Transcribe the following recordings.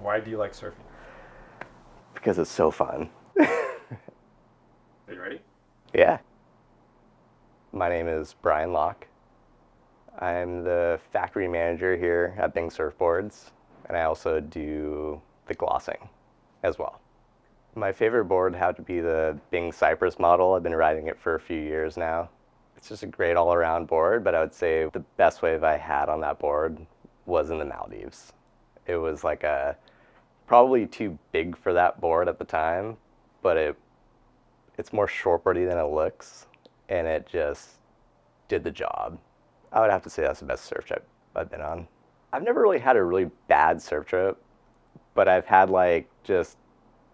Why do you like surfing? Because it's so fun. Are you ready? Yeah. My name is Brian Loch. I'm the factory manager here at Bing Surfboards, and I also do the glossing as well. My favorite board had to be the Bing Cypress model. I've been riding it for a few years now. It's just a great all-around board, but I would say the best wave I had on that board was in the Maldives. It was like a probably too big for that board at the time, but it's more shortboardy than it looks, and it just did the job. I would have to say that's the best surf trip I've been on. I've never really had a really bad surf trip, but I've had like just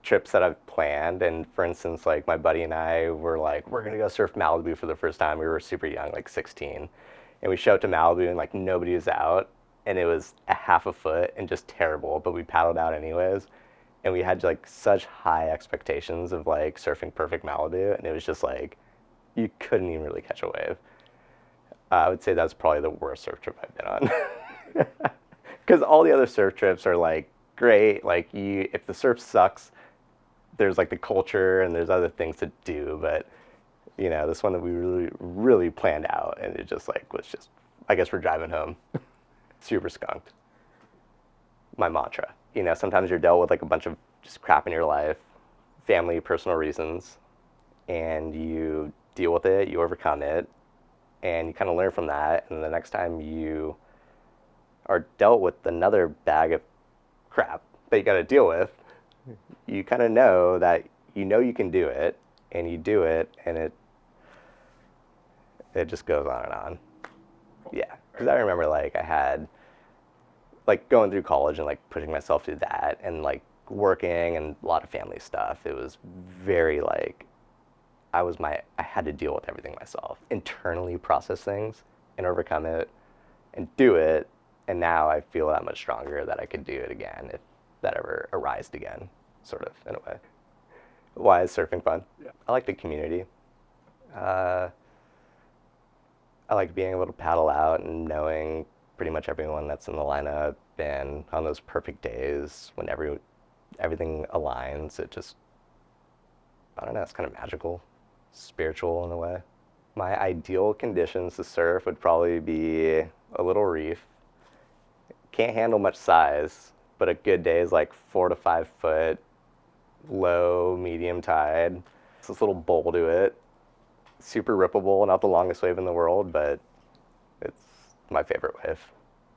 trips that I've planned. And for instance, like my buddy and I were like, we're gonna go surf Malibu for the first time. We were super young, like 16, and we showed up to Malibu and like nobody was out, and it was a half a foot and just terrible. But we paddled out anyways, and we had like such high expectations of like surfing perfect Malibu, and it was just like you couldn't even really catch a wave. I would say that's probably the worst surf trip I've been on. Because all the other surf trips are like great. Like you, if the surf sucks, there's like the culture and there's other things to do. But this one that we really, really planned out, and it just like was just. I guess we're driving home, super skunked. My mantra. Sometimes you're dealt with like a bunch of just crap in your life, family, personal reasons, and you deal with it, you overcome it, and you kind of learn from that. And the next time you are dealt with another bag of crap that you got to deal with, you kind of know that you can do it, and you do it, and it just goes on and on. Yeah, because I remember like I had like going through college and like pushing myself through that, and like working and a lot of family stuff. It was very like I had to deal with everything myself, internally process things and overcome it and do it. And now I feel that much stronger that I could do it again if that ever arised again, sort of in a way. Why is surfing fun? Yeah. I like the community. Uh, I like being able to paddle out and knowing pretty much everyone that's in the lineup. And on those perfect days when everything aligns, it just, I don't know, it's kind of magical, spiritual in a way. My ideal conditions to surf would probably be a little reef. Can't handle much size, but a good day is like 4 to 5 foot, low, medium tide. It's this little bowl to it. Super rippable, not the longest wave in the world, but it's my favorite wave.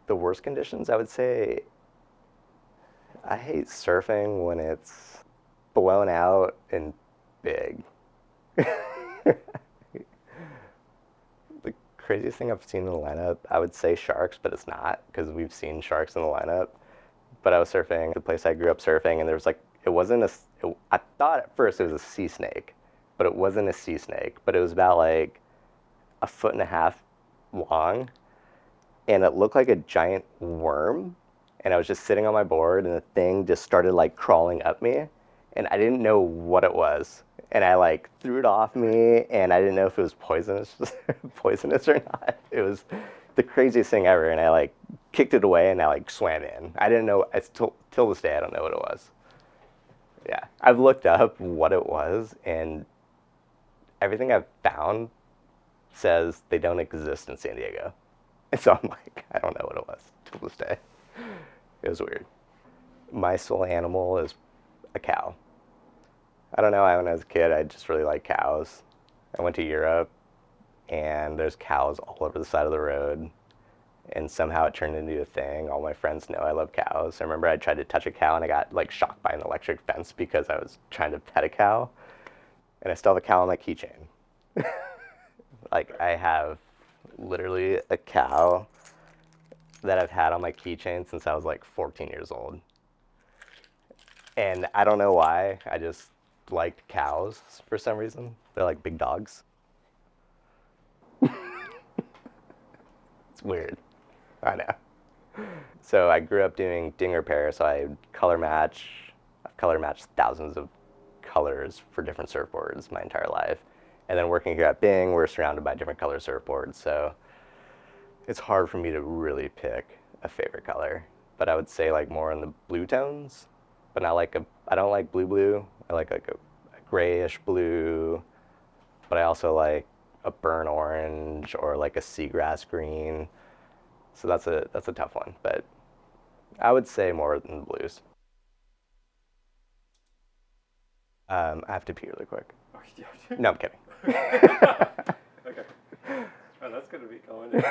The worst conditions, I would say, I hate surfing when it's blown out and big. The craziest thing I've seen in the lineup, I would say sharks, but it's not because we've seen sharks in the lineup. But I was surfing the place I grew up surfing, and there was like, it wasn't I thought at first it was a sea snake, but it wasn't a sea snake, but it was about like a foot and a half long, and it looked like a giant worm. And I was just sitting on my board, and the thing just started like crawling up me, and I didn't know what it was. And I like threw it off me, and I didn't know if it was poisonous, poisonous or not. It was the craziest thing ever, and I like kicked it away, and I like swam in. I didn't know. It's till this day, I don't know what it was. Yeah, I've looked up what it was, and everything I've found says they don't exist in San Diego. And so I'm like, I don't know what it was till this day. It was weird. My soul animal is a cow. I don't know. When I was a kid, I just really liked cows. I went to Europe, and there's cows all over the side of the road. And somehow it turned into a thing. All my friends know I love cows. I remember I tried to touch a cow, and I got like shocked by an electric fence because I was trying to pet a cow. And I still have a cow on my keychain. Like I have literally a cow that I've had on my keychain since I was like 14 years old. And I don't know why. I just liked cows for some reason. They're like big dogs. It's weird. I know. So I grew up doing ding repair, so I color match. I've color matched thousands of colors for different surfboards my entire life. And then working here at Bing, we're surrounded by different color surfboards, so it's hard for me to really pick a favorite color. but I would say like more in the blue tones, but not like a. I don't like blue blue. I like a grayish blue, but I also like a burnt orange or like a seagrass green. So that's a tough one, but I would say more than the blues. I have to pee really quick. Oh, yeah. No, I'm kidding. Okay. Oh, that's gonna be going.